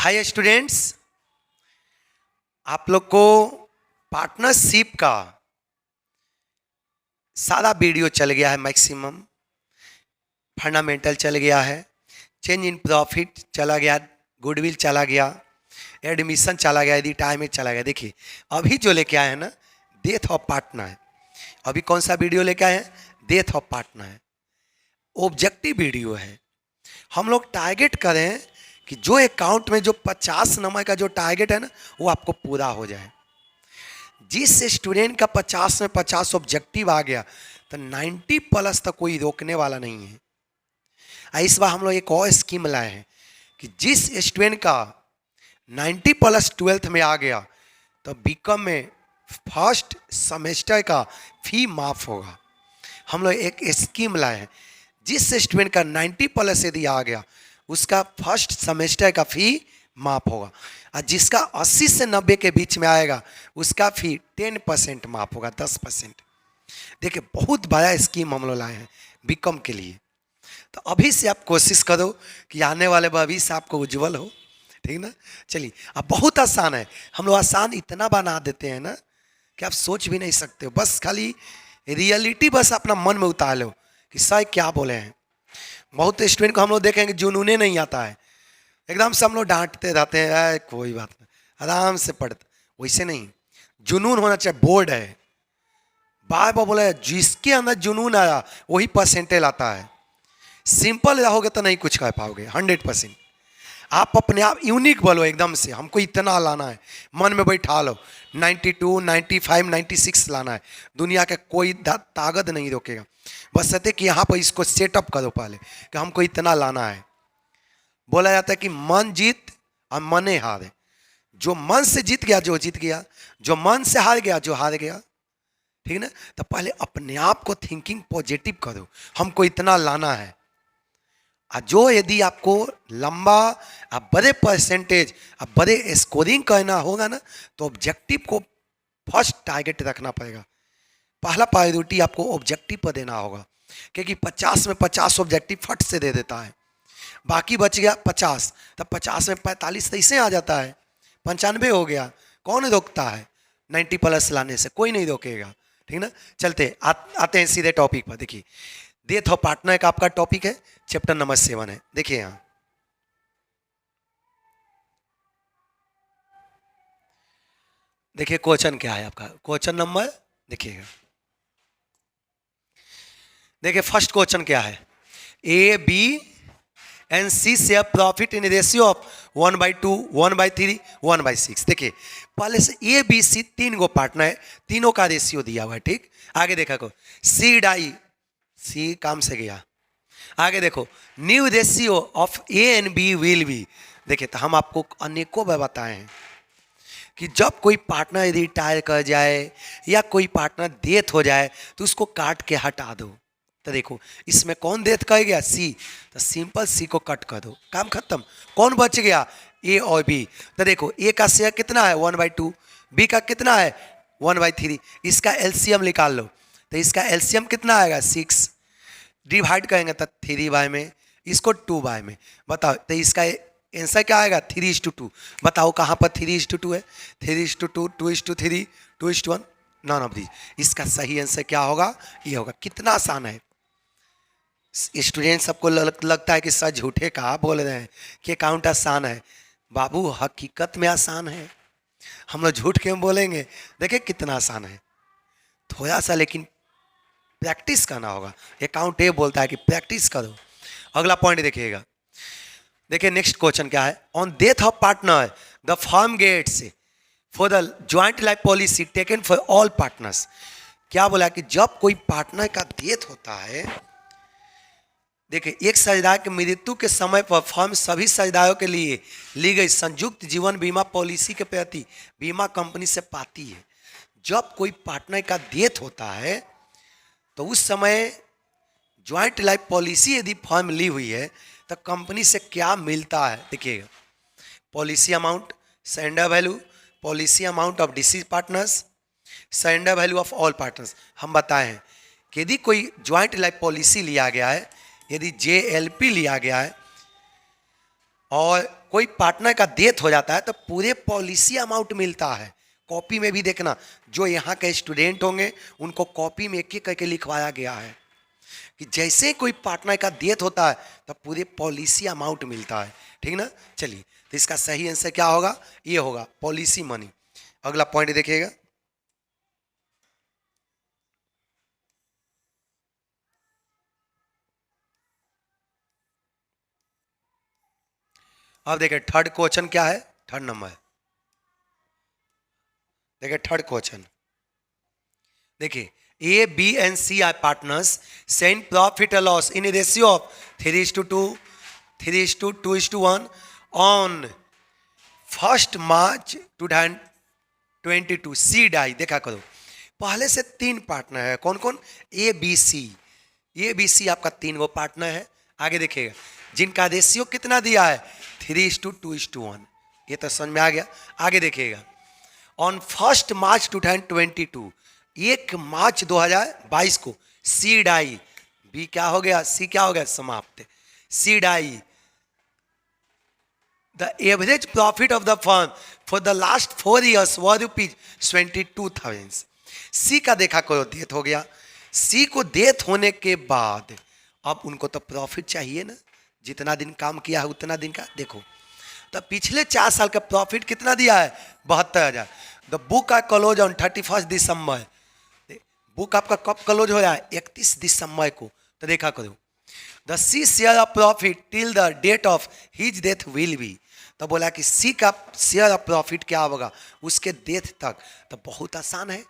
Hi students, आप लोग को पार्टनरशिप का सारा वीडियो चल गया है। मैक्सिमम फंडामेंटल चल गया है, चेंज इन प्रॉफिट चला गया, गुडविल चला गया, एडमिशन चला गया, रिटायरमेंट चला गया। देखिए अभी जो लेके आए हैं ना, डेथ ऑफ पार्टनर है। अभी कौन सा वीडियो लेके आए हैं? डेथ ऑफ पार्टनर है, ऑब्जेक्टिव वीडियो है। हम लोग टारगेट करें कि जो अकाउंट में जो 50 नंबर का जो टारगेट है ना, वो आपको पूरा हो जाए। जिस स्टूडेंट का 50 में 50 ऑब्जेक्टिव आ गया तो 90 प्लस तक कोई रोकने वाला नहीं है। इस बार हम लोग एक और स्कीम लाए हैं कि जिस स्टूडेंट का 90 प्लस 12th में आ गया तो बीकॉम में फर्स्ट सेमेस्टर का फी माफ होगा। हम लोग एक स्कीम लाए हैं, जिस स्टूडेंट का 90 प्लस यदि आ गया उसका फर्स्ट सेमेस्टर का फी माफ होगा, और जिसका 80 से 90 के बीच में आएगा उसका फी 10% माफ होगा, 10%। देखिए बहुत बड़ा स्कीम हम लोग लाए हैं बीकॉम के लिए। तो अभी से आप कोशिश करो कि आने वाले भविष्य आपको उज्जवल हो, ठीक ना। चलिए, अब बहुत आसान है। हम लोग आसान इतना बना देते हैं ना कि आप सोच भी नहीं सकते हो। बस खाली रियलिटी बस अपना मन में उतार लो कि सर क्या बोले हैं। बहुत स्टूडेंट को हम लोग देखेंगे जुनूने नहीं आता है, एकदम से हम लोग डांटते रहते हैं, कोई बात नहीं, आराम से पढ़ते। वैसे नहीं, जुनून होना चाहिए। बोर्ड है, बार बार बोले जिसके अंदर जुनून आया वही परसेंटेज आता है। सिंपल रहोगे तो नहीं कुछ कर पाओगे। 100% आप अपने आप यूनिक बोलो, एकदम से हमको इतना लाना है, मन में बैठा लो। 92, 95, 96 लाना है। दुनिया के कोई ताकत नहीं रोकेगा। बस कहते कि यहाँ पर इसको सेटअप करो पहले कि हमको इतना लाना है। बोला जाता है कि मन जीत और मने हारे। जो मन से जीत गया जो जीत गया, जो मन से हार गया जो हार गया, ठीक ना। तो पहले अपने आप को थिंकिंग पॉजिटिव करो, हमको इतना लाना है। जो यदि आपको लंबा बड़े परसेंटेज बड़े स्कोरिंग करना होगा ना, तो ऑब्जेक्टिव को फर्स्ट टारगेट रखना पड़ेगा। पहला प्रायोरिटी आपको ऑब्जेक्टिव पर देना होगा, क्योंकि 50 में 50 ऑब्जेक्टिव फट से दे देता है, बाकी बच गया 50। तब 50 में 45 तो इससे आ जाता है, 95 हो गया। कौन रोकता है? 90 प्लस लाने से कोई नहीं रोकेगा, ठीक ना। चलते आते हैं सीधे टॉपिक पर। देखिए डेथ ऑफ पार्टनर का आपका टॉपिक है, चैप्टर नंबर 7 है। देखिए यहां देखिए क्वेश्चन क्या है आपका। क्वेश्चन नंबर देखिएगा, देखिए फर्स्ट क्वेश्चन क्या है। A B and C share profit in ratio of 1/2, 1/3, 1/6। देखिए पहले से ए बी सी 3 गो पार्टनर है, तीनों का रेशियो दिया हुआ है, ठीक। आगे देखा को सी डाई, सी काम से गया। आगे देखो new ratio of A and B will be. देखिए तो हम आपको अनेकों बार बताए हैं कि जब कोई पार्टनर रिटायर कर जाए या कोई पार्टनर डेथ हो जाए तो उसको काट के हटा दो। तो देखो इसमें कौन डेथ कर गया? सी। तो सिंपल सी को कट कर दो, काम खत्म। कौन बच गया? ए और बी। तो देखो ए का शेयर कितना है? 1/2। बी का कितना है? 1/3। इसका एलसीएम निकाल लो। तो इसका एलसीएम कितना आएगा? 6। डिवाइड करेंगे तो 3 में, इसको 2 में। बताओ तो इसका आंसर क्या आएगा? 3:2। बताओ कहाँ पर 3:2 है? 3:2, 2:3, 2:1, नॉन ऑफ दी। इसका सही आंसर क्या होगा? ये होगा। कितना आसान है। स्टूडेंट सबको लगता है कि सर झूठे कहा बोल रहे हैं कि अकाउंट आसान है। बाबू हकीकत में आसान है, हम लोग झूठ क्यों बोलेंगे? देखिए कितना आसान है, थोड़ा सा लेकिन प्रैक्टिस करना होगा। अकाउंट ये बोलता है कि प्रैक्टिस करो। अगला पॉइंट देखिएगा, देखिए नेक्स्ट क्वेश्चन क्या है। On death of partner the firm gets for the joint life policy taken for all partners. क्या बोला कि जब कोई पार्टनर का डेथ होता है, देखिए एक साझेदार की मृत्यु के समय पर फर्म सभी साझेदारों के लिए ली गई संयुक्त जीवन बीमा पॉलिसी के प्रति बीमा कंपनी से पाती है। जब कोई पार्टनर का डेथ होता है तो उस समय ज्वाइंट लाइफ पॉलिसी यदि फर्म ली हुई है तो कंपनी से क्या मिलता है? देखिएगा policy amount, surrender value, policy amount of disease partners, surrender value of all partners. हम बताए हैं कि यदि कोई ज्वाइंट लाइफ पॉलिसी लिया गया है, यदि JLP लिया गया है और कोई पार्टनर का डेथ हो जाता है तो पूरे पॉलिसी अमाउंट मिलता है। कॉपी में भी देखना, जो यहाँ के स्टूडेंट होंगे उनको कॉपी में एक एक करके लिखवाया गया है कि जैसे कोई पार्टनर का डेथ होता है तो पूरे पॉलिसी अमाउंट मिलता है। ठीक ना। चलिए, तो इसका सही आंसर क्या होगा? ये होगा पॉलिसी मनी। अगला पॉइंट देखिएगा। अब देखिए थर्ड क्वेश्चन क्या है, थर्ड नंबर देखिए, थर्ड क्वेश्चन देखिए, A B and C are partners send profit और loss in ratio of 3:2, 3:2:1 on 1 March 2022। C die, देखा करो, पहले से 3 पार्टनर है। कौन कौन? ए बी सी। ए बी सी आपका 3 गो पार्टनर है। आगे देखिएगा, जिनका रेशियो कितना दिया है? 3:2:1। ये तो समझ में आ गया। आगे देखिएगा, ऑन 1 मार्च 2022, 1 मार्च 2022 को सी डाई, बी क्या हो गया? सी क्या हो गया? समाप्त। सी die, the average profit of the firm for the last 4 years was rupees 22,000। सी का देखा करो, डेथ हो गया। सी को डेथ होने के बाद अब उनको तो प्रॉफिट चाहिए ना, जितना दिन काम किया है उतना दिन का। देखो, तो पिछले 4 साल का प्रॉफिट कितना दिया है? 72,000। The book are close on 31 December. Book आपका कब क्लोज हो रहा है? 31 दिसंबर को। तो देखा करो, the C share of profit till the date of his death will be. तो बोला कि सी का शेयर ऑफ प्रॉफिट क्या होगा उसके डेथ तक। तो बहुत आसान है।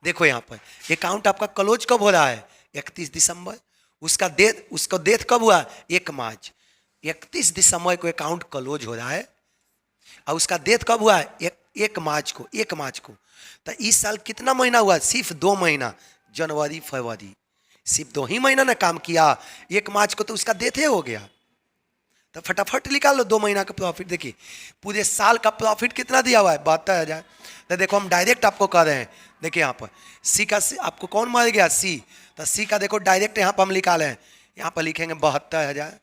देखो यहाँ पर अकाउंट आपका क्लोज कब हो रहा है? 31 दिसंबर। उसका डेथ कब हुआ? 1 मार्च। 31 दिसंबर को अकाउंट क्लोज हो रहा है और उसका डेथ कब हुआ है? 1 मार्च को। 1 मार्च को। तो इस साल कितना महीना हुआ? सिर्फ 2 महीना, जनवरी फरवरी, सिर्फ 2 ही महीना ना काम किया। 1 मार्च को तो उसका डेथ हो गया। तो फटाफट निकाल लो 2 महीना का प्रॉफिट। देखिए, पूरे साल का प्रॉफिट कितना दिया हुआ है? 72,000। तो देखो, हम डायरेक्ट आपको कह रहे हैं। देखिए यहाँ पर सी का, आपको कौन मर गया? सी। तो सी का देखो डायरेक्ट यहाँ पर हम निकाले हैं। यहाँ पर लिखेंगे 72,000।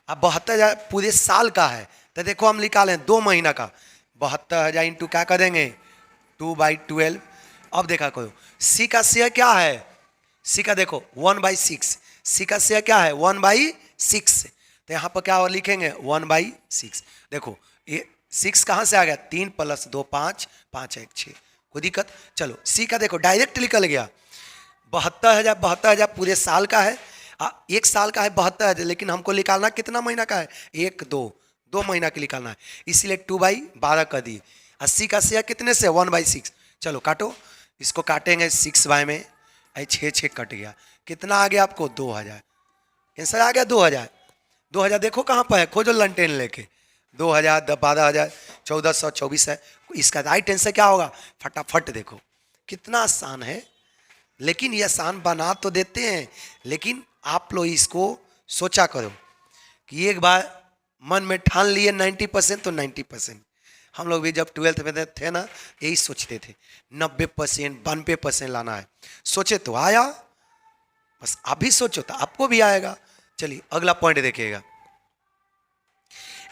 अब 72,000 पूरे साल का है। तो देखो हम निकालें 2 महीना का। 72,000 इंटू क्या करेंगे? 2/12। अब देखा करो, सी का शेयर क्या है? सी का देखो 1/6। सी का शेयर क्या है? 1/6। तो यहाँ पर क्या और लिखेंगे? 1/6। देखो ये 6 कहाँ से आ गया? 3 + 2 5, 5 1 6। कोई दिक्कत? चलो, सी का देखो डायरेक्ट निकल गया 72,000। 72,000 पूरे साल का है। 1 साल का है 72,000, लेकिन हमको निकालना कितना महीना का है? 1 2 महीना के निकालना है, इसीलिए 2/12 कर दिए। 80 का शेयर कितने से? 1/6। चलो काटो, इसको काटेंगे 6 बाय में, 6 6 कट गया। कितना आ गया आपको? 2,000। आंसर आ गया 2,000। 2,000 देखो कहाँ पर है, खोजो लंटेन लेके। 2,000, 12,000, 1,424 है। इसका राइट आंसर क्या होगा? फटाफट देखो, कितना आसान है। लेकिन ये आसान बना तो देते हैं, लेकिन आप लोग इसको सोचा करो कि एक बार मन में ठान लिए 90% तो 90%। हम लोग भी जब 12th में थे ना, यही सोचते थे 90%, 92% लाना है। सोचे तो आया, बस आप भी सोचो तो आपको भी आएगा। चलिए अगला पॉइंट देखिएगा।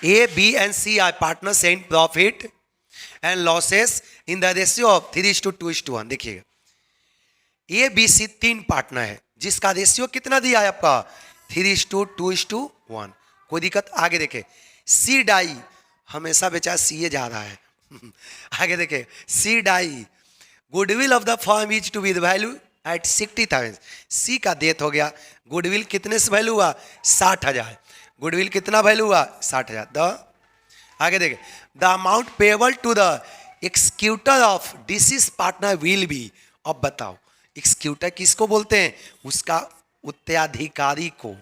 A B and C are partners in profit and losses in the ratio of 3:2:1। देखिएगा, ए बी सी 3 पार्टनर है जिसका रेशियो कितना दिया है आपका? 3:2:1। कोई दिक्कत? आगे देखे, सी डाई, हमेशा बेचारा सी जा रहा है आगे देखे, C die, goodwill of the firm is to be the value at 60,000। C का डेथ हो गया, गुडविल कितने से वैल्यू हुआ? 60,000। गुडविल कितना वैल्यू हुआ? 60,000। द आगे देखे, the amount payable to the executor of deceased partner will be. अब बताओ, एक्सिक्यूटर किसको बोलते हैं? उसका उत्तराधिकारी को,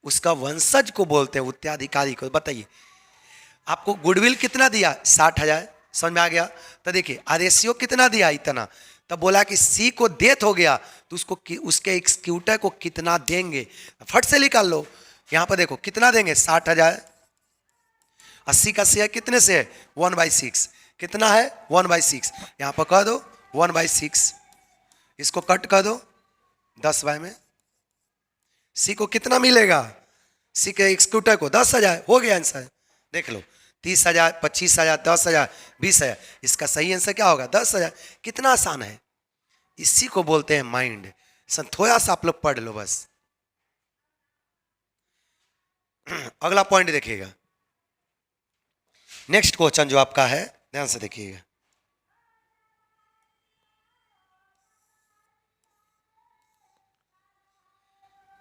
उसका वंशज को बोलते हैं उत्तराधिकारी को। बताइए, आपको गुडविल कितना दिया? 60,000। समझ में आ गया? तो देखिए, रेशियो कितना दिया? इतना। तब बोला कि सी को डेथ हो गया तो उसको उसके एक्सिक्यूटर को कितना देंगे? फट से निकाल लो। यहां पर देखो कितना देंगे? 60,000। 80 का शेयर कितने से है? 1/6। कितना है? 1/6। यहां पर कह दो 1/6। इसको कट कर दो 10 बाय में। सी को कितना मिलेगा? सी के एक्सक्यूटर को 10,000 हो गया आंसर। देख लो 30,000, 25,000, 10,000, 20,000, इसका सही आंसर क्या होगा 10,000। कितना आसान है, इसी को बोलते हैं माइंड। थोड़ा सा आप लोग पढ़ लो बस। अगला पॉइंट देखिएगा, नेक्स्ट क्वेश्चन जो आपका है, ध्यान से देखिएगा।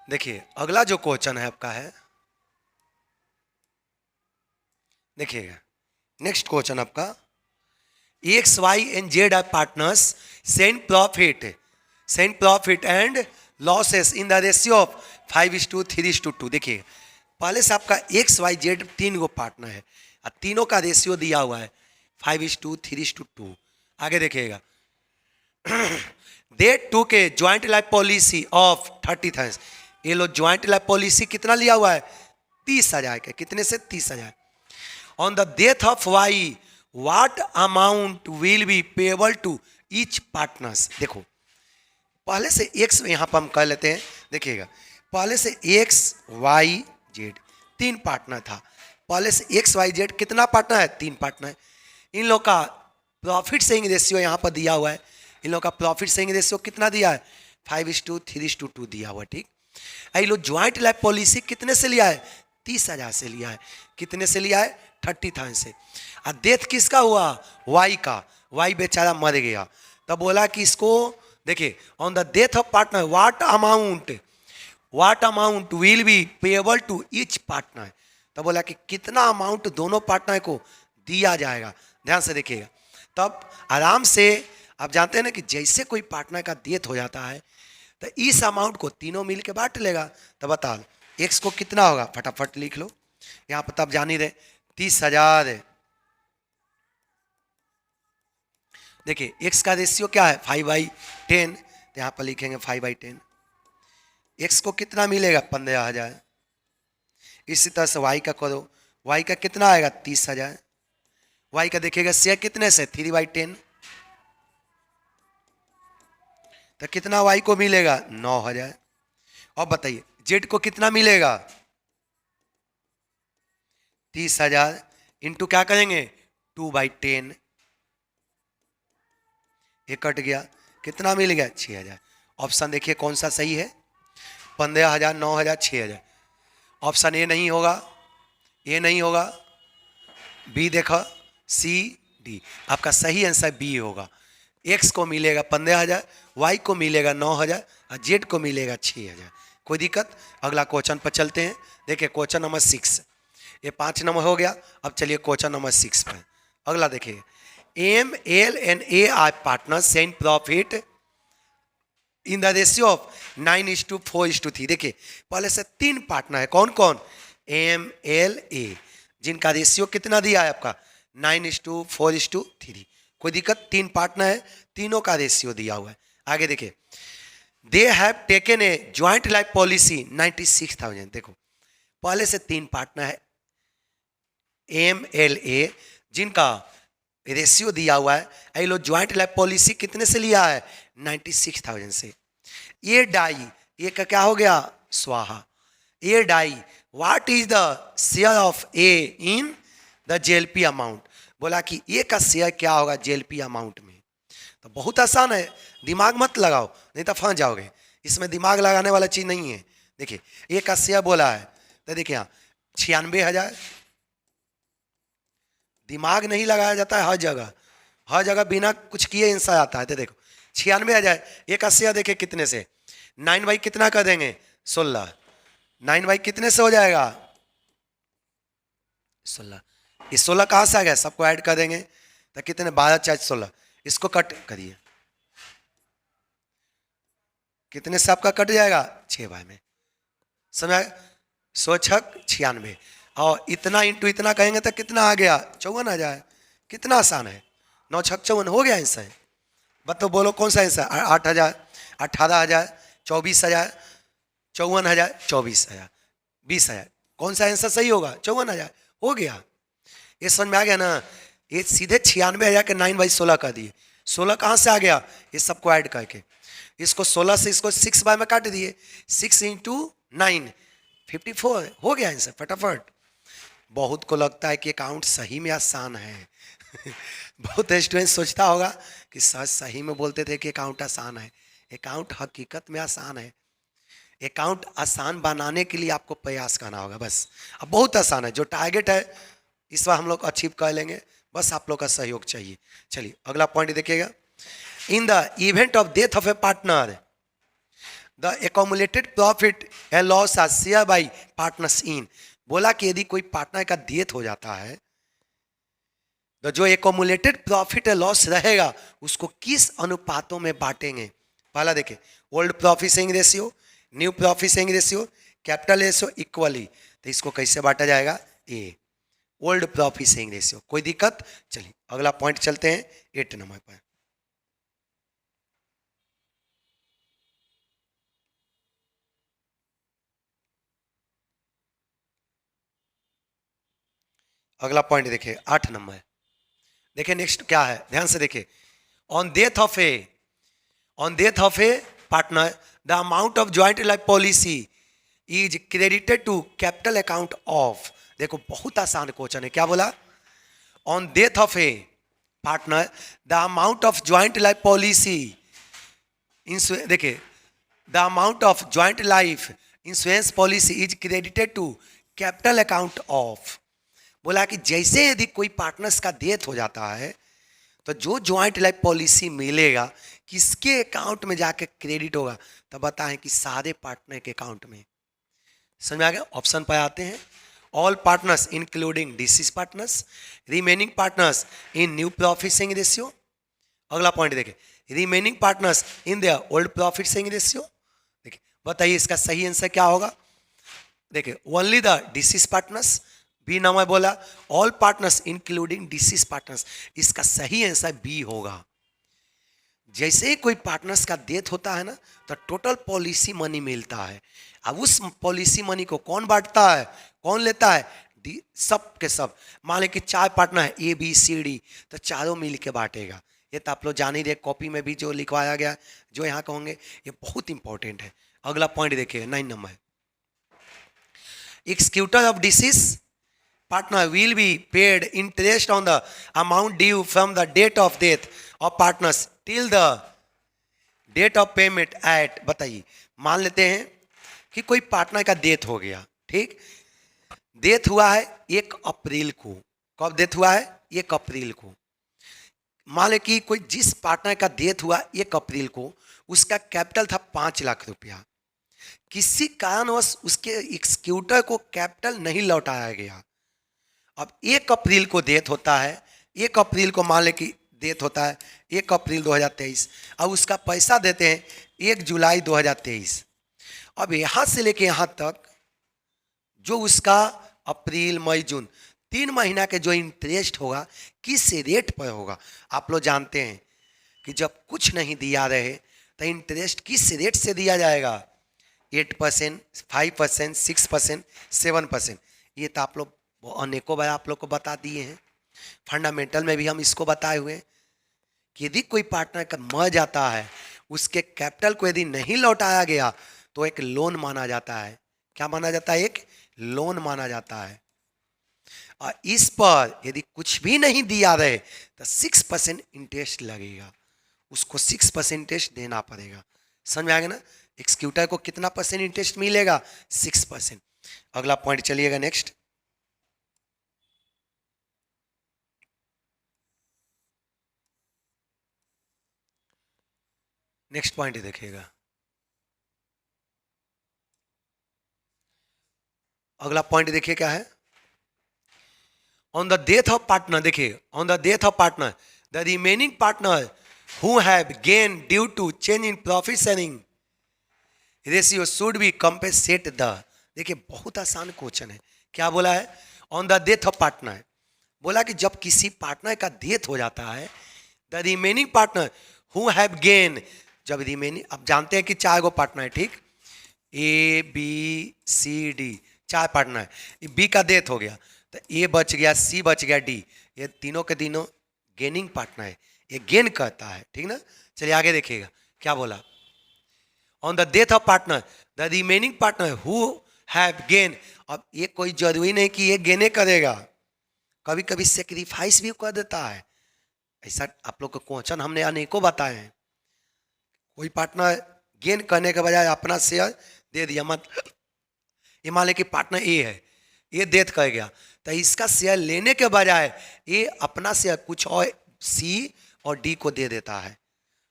देखिए अगला जो क्वेश्चन है आपका है, देखिएगा नेक्स्ट क्वेश्चन आपका, X Y and Z are partners, send profit and losses in the ratio of 5:3:2। देखिए पहले से आपका एक्स वाई जेड 3 गो पार्टनर है और तीनों का रेशियो दिया हुआ है 5:3:2। आगे देखिएगा, दे टू के ज्वाइंट लाइफ पॉलिसी ऑफ 30,000। ये लोग ज्वाइंट लाइफ पॉलिसी कितना लिया हुआ है 30,000 के, कितने से 30,000। On the death of Y what amount will be payable to each partners. देखो पहले से एक्स यहां पर हम कर लेते हैं, देखिएगा पहले से एक्स वाई जेड 3 पार्टनर था, पहले से एक्स वाई जेड कितना पार्टनर है 3 पार्टनर है। इन लोग का प्रॉफिट शेयरिंग रेशियो यहाँ पर दिया हुआ है, इन लोग का प्रॉफिट शेयरिंग रेशियो कितना दिया है 5:3:2 दिया हुआ है, ठीक। ये लोग ज्वाइंट लाइफ पॉलिसी कितने से लिया है 30,000 से लिया है, कितने से लिया है 30,000 से। और डेथ किसका हुआ वाई का, वाई बेचारा मर गया, तब बोला कि इसको देखिए on the death of partner what amount will be payable to each partner. तब बोला कि कितना अमाउंट दोनों पार्टनर को दिया जाएगा। ध्यान से देखिएगा, तब आराम से आप जानते हैं ना कि जैसे कोई पार्टनर का डेथ हो जाता है तो इस अमाउंट को तीनों मिल के बांट लेगा। तो बता एक्स को कितना होगा, फटाफट लिख लो यहाँ पर, तब जान ही रहे 30,000। देखिए एक्स का रेशियो क्या है 5/10, तो यहाँ पर लिखेंगे 5/10। एक्स को कितना मिलेगा 15,000। इसी तरह से वाई का करो, वाई का कितना आएगा 30,000। वाई का देखिएगा शेयर कितने से 3/10, तो कितना वाई को मिलेगा 9,000। अब बताइए जेड को कितना मिलेगा 30,000 इंटू क्या करेंगे 2/10, ये कट गया, कितना मिल गया 6,000। ऑप्शन देखिए कौन सा सही है 15,000, 9,000, 6,000। ऑप्शन ए नहीं होगा, ए नहीं होगा, बी देखो सी डी, आपका सही आंसर बी होगा। एक्स को मिलेगा 15,000, वाई को मिलेगा 9,000 और जेड को मिलेगा 6,000। कोई दिक्कत। अगला क्वेश्चन पर चलते हैं। देखिए क्वेश्चन नंबर 6, ये 5 नंबर हो गया। अब चलिए क्वेश्चन नंबर 6 पर। अगला देखिए, M L and A are partner send profit in the ratio of 9:4:3। देखिए पहले से 3 पार्टनर है, कौन कौन, एम एल ए, जिनका रेशियो कितना दिया है आपका 9:4:3। कोई दिक्कत, 3 पार्टनर है, तीनों का रेशियो दिया हुआ है। आगे देखिए, they have taken a joint life policy 96,000। देखो पहले से 3 पार्टनर है एम एल ए, जिनका रेशियो दिया हुआ है। ये लोग ज्वाइंट लाइफ पॉलिसी कितने से लिया है 96,000 से। ये डाई, ये का क्या हो गया स्वाहा। ये die what is the share of A in the JLP amount. बोला कि ए का शेयर क्या होगा जेएलपी अमाउंट में। तो बहुत आसान है, दिमाग मत लगाओ नहीं तो फंस जाओगे, इसमें दिमाग लगाने वाला चीज नहीं है। देखिए ए का शेयर बोला है, तो देखिए यहाँ 96,000। दिमाग नहीं लगाया जाता है हर जगह बिना कुछ किए इंसान आता है। तो देखो 96,000, ए का शेयर देखिए कितने से 9 कितना कर देंगे 16, 9 कितने से हो जाएगा 16। ये 16 कहाँ से आ गया, सबको ऐड कर देंगे तो कितने 12 4 16, इसको कट करिए कितने से आपका कट जाएगा 6 में, समझ 100×6 = 96 और इतना इंटू इतना कहेंगे तो कितना आ गया 54 आ जाए। कितना आसान है, 9×6 = 54 हो गया आंसर। बताओ बोलो कौन सा आंसर, 8,000, 18,000, 24,000, 54,000, 24,000, 20,000, कौन सा आंसर सही होगा 54,000 हो गया। ये समझ में आ गया ना, ये सीधे 96,000 के 9/16 कर दिए। 16 कहाँ से आ गया, ये सबको ऐड करके इसको 16 से इसको 6 में काट दिए, 6 × 9 54 हो गया आंसर फटाफट। बहुत को लगता है कि अकाउंट सही में आसान है बहुत स्टूडेंट सोचता होगा कि सर सही में बोलते थे कि अकाउंट आसान है। अकाउंट हकीकत में आसान है। अकाउंट आसान बनाने के लिए आपको प्रयास करना होगा बस। अब बहुत आसान है, जो टारगेट है इस बार हम लोग अचीव कर लेंगे, बस आप लोग का सहयोग चाहिए। चलिए अगला पॉइंट देखिएगा। In the event of death of a partner the accumulated profit and loss are share by partners in. बोला कि यदि कोई पार्टनर का डेथ हो जाता है तो जो एक्यूमुलेटेड प्रॉफिट एंड लॉस रहेगा उसको किस अनुपातों में बांटेंगे। पहला देखिए, old profit sharing ratio, new profit sharing ratio, capital ratio equally. तो इसको कैसे बांटा जाएगा? ए ओल्ड प्रॉफिट शेयरिंग रेशियो। कोई दिक्कत? चलिए अगला पॉइंट चलते हैं 8 नंबर पर। अगला पॉइंट देखिए 8 नंबर। देखिए नेक्स्ट क्या है, ध्यान से देखिए। On death of a partner the amount of joint life policy is credited to capital account of. देखो बहुत आसान क्वेश्चन है, क्या बोला? On death of a partner the amount of joint life policy देखिए, the amount of joint life insurance policy is credited to capital account of. बोला कि जैसे यदि कोई पार्टनर्स का डेथ हो जाता है तो जो ज्वाइंट लाइफ पॉलिसी मिलेगा किसके अकाउंट में जाके क्रेडिट होगा? तो बताएं कि सारे पार्टनर के अकाउंट में। समझ में आ गया? ऑप्शन पर आते हैं। All partners including deceased partners, remaining partners in new profit sharing ratio. अगला पॉइंट देखिए, remaining partners in the old profit sharing ratio. देखिए बताइए इसका सही आंसर क्या होगा? देखिए only the deceased partners. B नाम है बोला all partners including deceased partners. इसका सही आंसर बी होगा। जैसे ही कोई पार्टनर्स का डेथ होता है ना तो टोटल पॉलिसी मनी मिलता है। अब उस पॉलिसी मनी को कौन बांटता है, कौन लेता है? सब के सब। मान लें कि 4 पार्टनर है ए बी सी डी, तो चारों मिल के बांटेगा। ये तो आप लोग जान ही रहे, कॉपी में भी जो लिखवाया गया जो यहाँ कहोगे ये बहुत इंपॉर्टेंट है। अगला पॉइंट देखिए 9 number. Executor of disease partner will be paid interest on the amount due from the date of death of partners till the date of payment at। बताइए, मान लेते हैं कि कोई पार्टनर का डेथ हो गया, ठीक? डेथ हुआ है 1 अप्रैल को। कब डेथ हुआ है? 1 अप्रैल को। मान ले कि कोई जिस पार्टनर का डेथ हुआ 1 अप्रैल को, उसका कैपिटल था 5 लाख रुपया। किसी कारणवश उसके एक्सिक्यूटर को कैपिटल नहीं लौटाया गया। अब 1 अप्रैल को डेथ होता है, 1 अप्रैल को मान ले कि डेथ होता है 1 अप्रैल 2023। अब उसका पैसा देते हैं 1 जुलाई 2023। अब यहाँ से लेके यहाँ तक जो उसका अप्रैल मई जून 3 महीना के जो इंटरेस्ट होगा किस रेट पर होगा? आप लोग जानते हैं कि जब कुछ नहीं दिया रहे तो इंटरेस्ट किस रेट से दिया जाएगा? 8%, 5%, 6%, 7%। ये तो आप लोग अनेकों बार आप लोग को बता दिए हैं। फंडामेंटल में भी हम इसको बताए हुए हैं कि यदि कोई पार्टनर का मर जाता है, उसके कैपिटल को यदि नहीं लौटाया गया तो एक लोन माना जाता है। क्या माना जाता है? एक लोन माना जाता है। और इस पर यदि कुछ भी नहीं दिया रहे तो 6% इंटरेस्ट लगेगा। उसको 6% इंटरेस्ट देना पड़ेगा। समझ में आ गया ना? एक्सिक्यूटर को कितना % इंटरेस्ट मिलेगा? 6%। अगला पॉइंट चलिएगा नेक्स्ट। नेक्स्ट पॉइंट देखिएगा। अगला पॉइंट देखिए क्या है। On the death of partner, देखिए on the death of partner the remaining partner who have gain due to change in profit sharing ratio should be compensated. देखिए बहुत आसान question है। क्या बोला है? On the death of partner. बोला कि जब किसी पार्टनर का डेथ हो जाता है the remaining partner who have gain. जब रिमेनिंग, आप जानते हैं कि 4 गो पार्टनर है, ठीक? A B C D 4 partner है। बी का डेथ हो गया तो ए बच गया, सी बच गया, डी। ये तीनों के तीनों गेनिंग पार्टनर है, ये गेन करता है, ठीक ना? चलिए आगे देखिएगा क्या बोला। On the death of partner the remaining partner who have gain. अब ये कोई जरूरी नहीं कि ये गेने करेगा, कभी कभी सेक्रीफाइस भी कर देता है। ऐसा आप लोग को क्वेश्चन हमने अनेकों बताए हैं। कोई पार्टनर गेन करने के बजाय अपना शेयर दे दिया, मत ये मान ले कि पार्टनर ए है, ये डेथ कर गया, तो इसका शेयर लेने के बजाय ये अपना शेयर कुछ और सी और डी को दे देता है।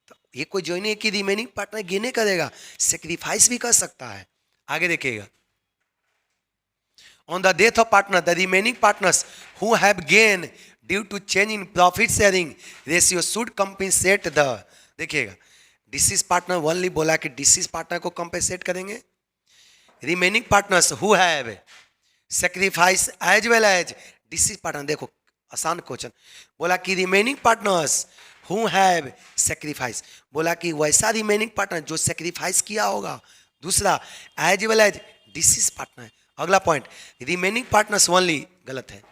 तो ये कोई जो नहीं कि रिमेनिंग पार्टनर गेने करेगा, सेक्रीफाइस भी कर सकता है। आगे देखिएगा, on the death of partner the remaining partners who have gained due to change in profit sharing ratio should compensate the, देखिएगा डिसीज पार्टनर ओनली बोला कि डिसीज पार्टनर को कंपेंसेट करेंगे। Remaining partners who have sacrifice as well as deceased partner, देखो आसान question, बोला कि remaining partners who have sacrifice, बोला कि वैसा रिमेनिंग पार्टनर जो सेक्रीफाइस किया होगा। दूसरा as well as deceased partner. अगला पॉइंट रिमेनिंग पार्टनर्स ओनली, गलत है,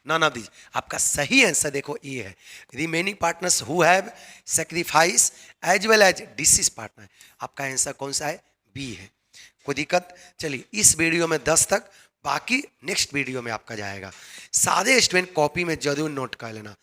नन ऑफ दीज। आपका सही आंसर देखो ये है, remaining partners who have sacrifice as well as deceased partner. आपका आंसर कौन सा है? बी है। कोई दिक्कत? चलिए इस वीडियो में 10 तक, बाकी नेक्स्ट वीडियो में आपका जाएगा। सारे स्टूडेंट कॉपी में जरूर नोट कर लेना।